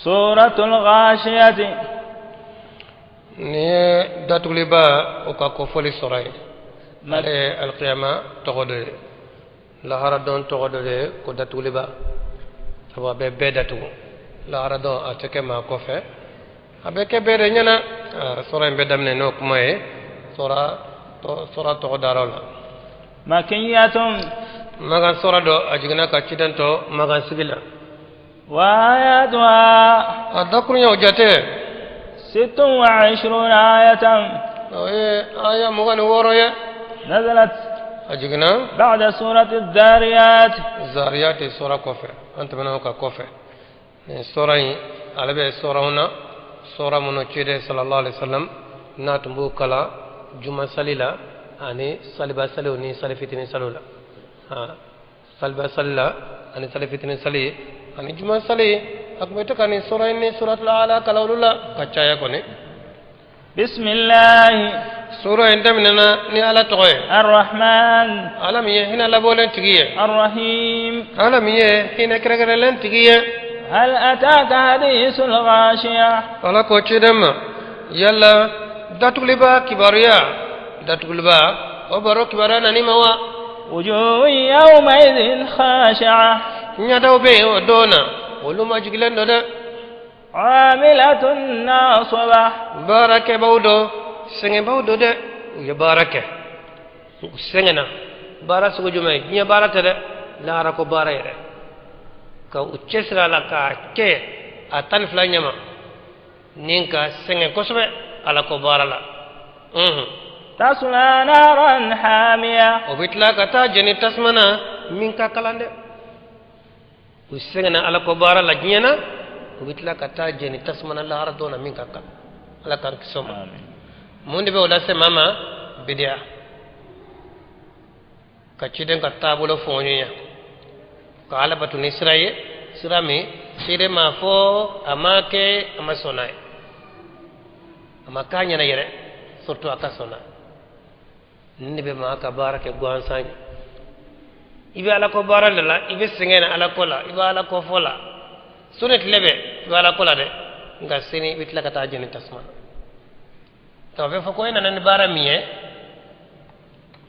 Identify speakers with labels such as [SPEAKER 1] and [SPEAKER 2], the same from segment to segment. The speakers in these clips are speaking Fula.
[SPEAKER 1] سورة الغاشية
[SPEAKER 2] ني داتوليبا وكاكو فولي سوراي القيامة تغدو لا هردون تغدو كو داتوليبا سوا بيداتو لا هردون اتكما كوفي abeke bere nyana sura mbedam ne no kumaye sura to darola
[SPEAKER 1] makiyatun
[SPEAKER 2] magan sura do ajigna ka cidanto magan sigila
[SPEAKER 1] wa ayatuha
[SPEAKER 2] adakru yo jate
[SPEAKER 1] 26 ayatan
[SPEAKER 2] aya mugan woroye
[SPEAKER 1] nazalat
[SPEAKER 2] ajigna
[SPEAKER 1] ba'da surati ad-dariyat
[SPEAKER 2] zariyat sura kofe anta bana ka kofe sura yi alabe sura huna sura mono cede sallallahu alaihi wasallam natumbu kala juma salila ani saliba saliu ni salifitini salula saliba salila ani salifitini sali ani juma sali akmeto kani sura ni suratul ala kalawlula kacaya kone
[SPEAKER 1] bismillah
[SPEAKER 2] sura endamina ni ala toye
[SPEAKER 1] arrahman
[SPEAKER 2] alam ye hina labolen tigiye
[SPEAKER 1] arrahim
[SPEAKER 2] alam ye hina kregelen tigiye
[SPEAKER 1] هل أتاك حديث الغاشية
[SPEAKER 2] على كوتشدم يلا داتوليبا كباريا داتوليبا وبرو كبارا ناني موا
[SPEAKER 1] وجوه يومئذ خاشعة
[SPEAKER 2] نيادو بي ودونا ولو ما جيلن دودا
[SPEAKER 1] عاملة ناصبة
[SPEAKER 2] بارك بودو سنگ بودو ده يا بارك سنگنا بارا سو جمعي ني بارا تده لا ركو بارا يره ka uccesira la ka ke atan fla nyama ninka senge kosbe ala ko barala
[SPEAKER 1] tasla naran hamiya
[SPEAKER 2] obitla kata jeni tasmana minka kalande usengena ala ko barala nyena obitla kata jeni tasmana la haradona minka kal ala kan kisoma amin monde be wala se mama bidia ka ciden ka tabulo fonyoya kala batu ni siraye sirami sire ma fo amake amasonai amakanya na yere surtout akasona nibe ma ka barake gwansan ibe ala ko barale la ibe singena ala kola ibe ala ko fola sunet lebe ibe ala kola de nga sini bitla kata jeni tasman to be fo ko ina nan bara miye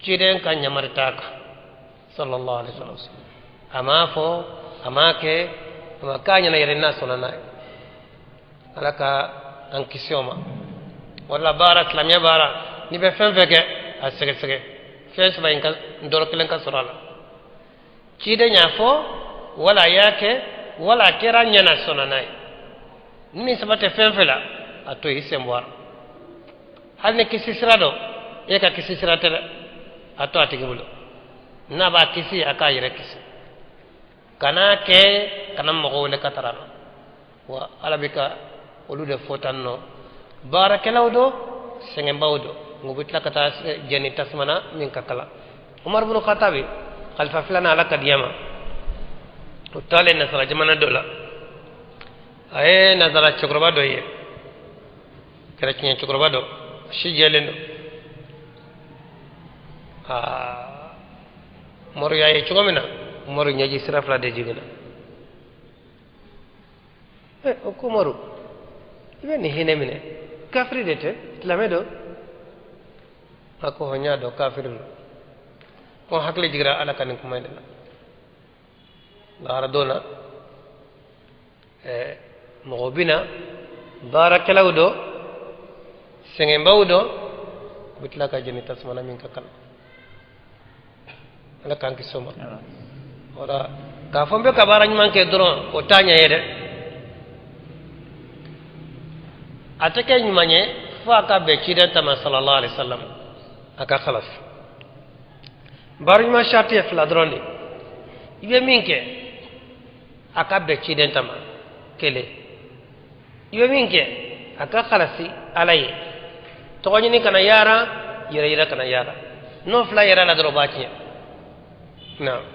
[SPEAKER 2] ciden kan nyamartaka sallallahu alaihi wasallam amafo amake amakanya na yere nasona naye alaka ankisioma wala bara islamia bara ni be fen feke asege sege fes ba inka ndoro kelen ka sorala cide nyafo wala yake wala kera nyana sona naye ni sabate fen fela ato isembwar hal ne kisisrado eka kisisratela ato atigibulo na ba kisi aka yere kisi kana ke kana mogo le katarano wa alabika olude fotanno barakelaw do senge mbawdo ngubitla kata jeni tasmana min kakala umar ibn khattabi khalifa filana ala kadiyama to tale nasara jamana dola ay nazara chokroba do ye kerechnya chokroba do shijelendo moru yaye chogomina moru nyaji sirafla de jigina ko moru ibe ni hine mine kafiri dete islamedo ako honya do kafiru ko hakle jigra ala kanin kuma ina la aradona mogobina barakalawdo senge mbawdo bitla ka jeni tasmana min kakal ala kan kisoma wala ka fombe ka barany manke dron o tanya yede atake nyumanye fa ka be kida tama sallallahu alaihi wasallam aka khalas barany ma shati fla droni ibe minke aka be kida tama kele ibe minke aka khalasi alay to ni kana yara yira kana yara no fla yara la drobachi na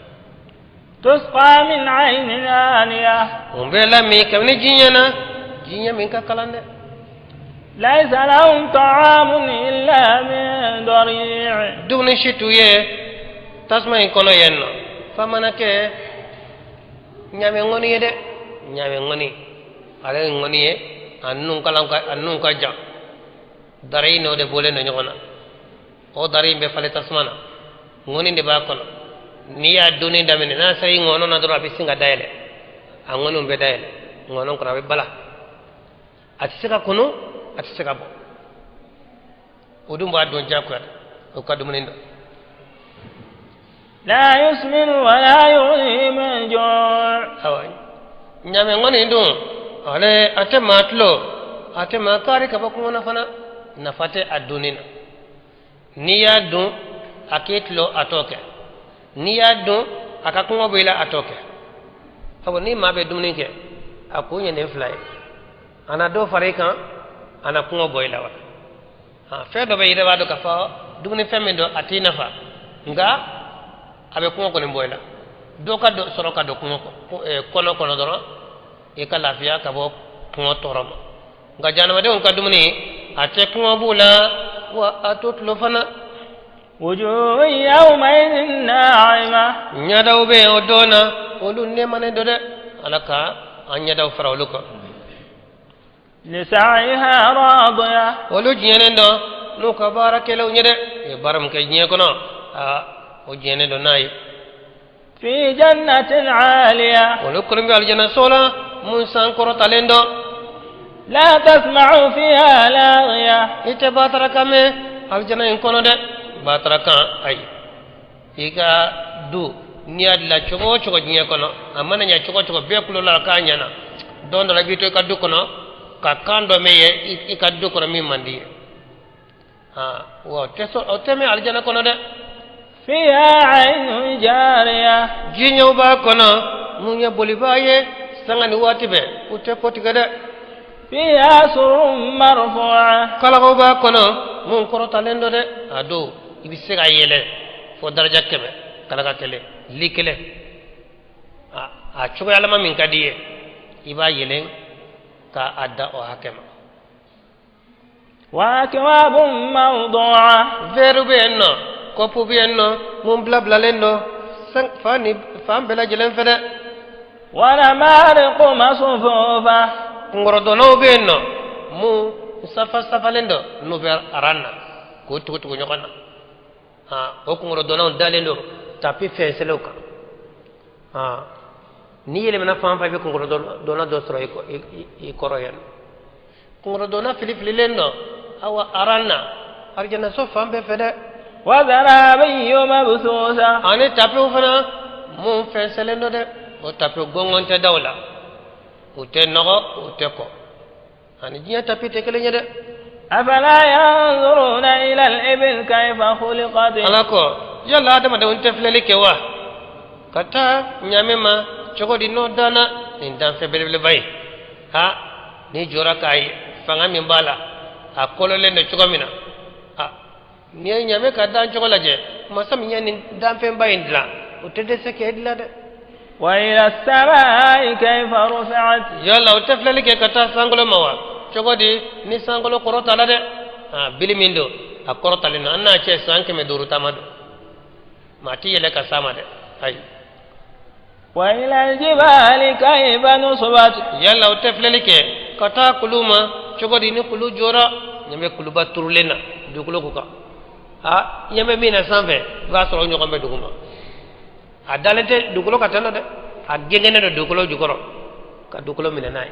[SPEAKER 1] تسقى من عين آنية
[SPEAKER 2] ومبلا ميكا من جينيا من كالانده
[SPEAKER 1] ليس لهم طعام إلا من ضريع
[SPEAKER 2] دون شتوية تسمع كونو ينو فمانك نيامي ngoni yede ñame ngoni ale ngoni e annun ka jam daray no de bole no nyona o daray be fale tasmana ngoni de ba kono ni ya duni damene na sai ngono na dro abi singa dayele angonu be dayele ngono ko rabe bala ati sika kono ati sika bo odum ba don jakwa o kadum nindo
[SPEAKER 1] لا يسمن ولا يغني من جوع
[SPEAKER 2] awai nyame ngoni ndo ale ate matlo ate makari kabako na fana nafate adunina ni ya dun akitlo atoke ni ya dun akakungo bila atoke abo ni mabe dumni ke akunya ne fly ana do farika ana kungo boyla wa ha fedo be ida wado kafa dumni femendo atina fa nga abe kungo ko ne boyla do ka do soro ka do kungo ko kono doro e ka lafiya ka bo kungo toroma nga janama de on ka dumni ate kungo bula wa atutlo fana
[SPEAKER 1] وجوه يومئذ ناعمة
[SPEAKER 2] nyadaw be o dona olu ne mane do de alaka an nyadaw farawlu ko
[SPEAKER 1] لسعيها راضية
[SPEAKER 2] olu jene do no ka barakelo nyede e baram ke nye kono o jene do nay
[SPEAKER 1] في جنة عالية
[SPEAKER 2] olu kurmi aljana sola mun sankoro talendo
[SPEAKER 1] لا تسمع فيها لاغية
[SPEAKER 2] ite batara kame aljana en kono de batara kan ay iga du niad la chogo chogo nye kono amana nya chogo be kulo la ka nyana don la bito ka du kono ka kando meye ka du kono mi mandi wa teso o teme aljana kono de
[SPEAKER 1] فيها عين جارية
[SPEAKER 2] jinyo ba kono munya bolibaye sangani watibe ute poti gade
[SPEAKER 1] فيها سرر مرفوعة
[SPEAKER 2] kala ko ba kono mun koro talendo de ado ibise ga yele fo daraja kebe kala ka kele likele a chugo yalama min kadiye iba yele ka adda o hakema
[SPEAKER 1] وأكواب موضوعة
[SPEAKER 2] veru be enno kopu be enno mun blabla lendo fam bela jelen fede
[SPEAKER 1] ونمارق مصفوفة
[SPEAKER 2] ngoro dono be enno mu safa lendo no ver aranna ko tugo nyokona o ngoro dono dalendo tapi feseloka ni yele mena fam fa be ngoro dono do soro e koroyen ngoro dono filip lendo awa aranna arjana so fam be fede
[SPEAKER 1] وزرابي مبثوثة
[SPEAKER 2] ani tapi fana mu feselendo de o tapi gongonte dawla o te nogo o te ko ani jiya tapi te kele nyede
[SPEAKER 1] أفلا ينظرون إلى الإبل كيف خلقت
[SPEAKER 2] alako yalla adama da on tefleli ke wa kata nyamema chogodi no dana ni dan febele bay ni jora kai fanga mi bala a kolole ne chogomina ni nyame ka dan chogolaje masam nyani dan fe bay ndla o tede se ke ndla de
[SPEAKER 1] وإلى السماء كيف رفعت
[SPEAKER 2] yalla o tefleli ke kata sangolo mawa chogodi ni sangolo korota la de bilimindo a korota le na na che sanke me duru tamado mati yele ka sama de ay
[SPEAKER 1] وإلى الجبال كيف نصبت
[SPEAKER 2] yalla o tefleli ke kata kuluma chogodi ni kulu jora nyame kuluba turulena dukulo kuka nyame mina sanve va soro nyogombe duguma adalete dukulo katana de agengene de dukulo jukoro ka dukulo mina nay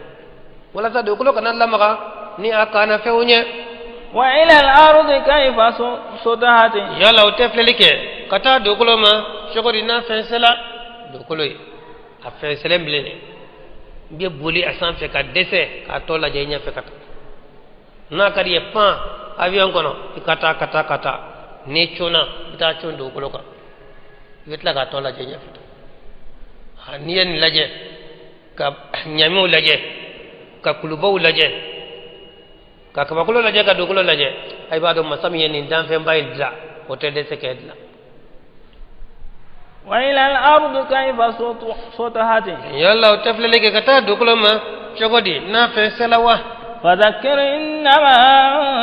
[SPEAKER 2] wala ta dukulo kana lamaka ni akana fewunye
[SPEAKER 1] وإلى الأرض كيف سطحت
[SPEAKER 2] yalla o tefleli ke kata dukulo ma chogodi na fensela dukulo a fensele blene be boli a sanfe ka dese ka tola je nya fe kata na kadi e pan avion kono kata ne chona bita chondo dukulo ka wetla ka tola je nya fe nien laje ka nyamu laje ka kulubo laje ka kabakulo laje ka dukulo laje ay bado masami yen dan fe mbay dra o te dese ke dla
[SPEAKER 1] وإلى الأرض كيف سطحت
[SPEAKER 2] yalla o teflele ke kata dukulo ma chogodi na fe selawa
[SPEAKER 1] فذكر إنما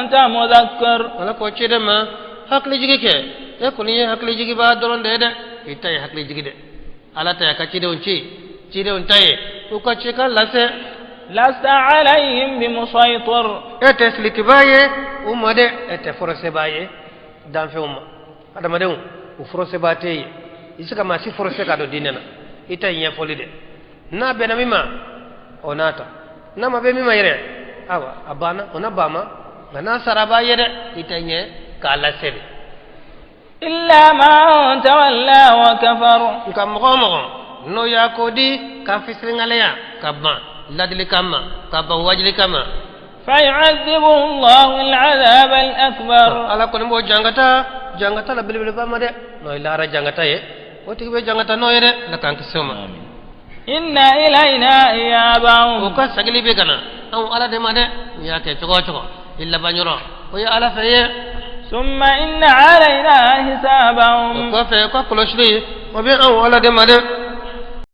[SPEAKER 1] أنت مذكر
[SPEAKER 2] wala ko chede ma hakli jigi ke e ko ni hakli jigi ba doron de itay hakli jigi de ala ta ka chide on chi chide on tay ko ka che ka lase
[SPEAKER 1] لست عليهم بمسيطر
[SPEAKER 2] اتسلك بايه ومدى اتفرس بايه دان في أمة هذا مدى وفرس باتيه إذا كما سي فرس كادو ديننا إتا ينفولي دي نا بنا مما وناتا نا ما بمما يرى أوا أبانا ونباما نا سرابا يرى إتا ين كالا سيري
[SPEAKER 1] إلا من تولى وكفر
[SPEAKER 2] كم غمغ نو ياكودي كافسرين عليا كبا لادلي كما كبا واجلي كما
[SPEAKER 1] فيعذبه الله العذاب الأكبر
[SPEAKER 2] على كل مو جانغتا لا بلبل باما دي نو لارا جانغتا يه وتي بي جانغتا نو يده لا كانك سوما
[SPEAKER 1] إن إلينا إيابهم
[SPEAKER 2] وكا سغلي بي كنا او على دي ما دي يا كي تشو إلا بانيرو ويا على فيه
[SPEAKER 1] ثم إن علينا حسابهم
[SPEAKER 2] وكا فيه كا كلوشري وبي او على دي ما دي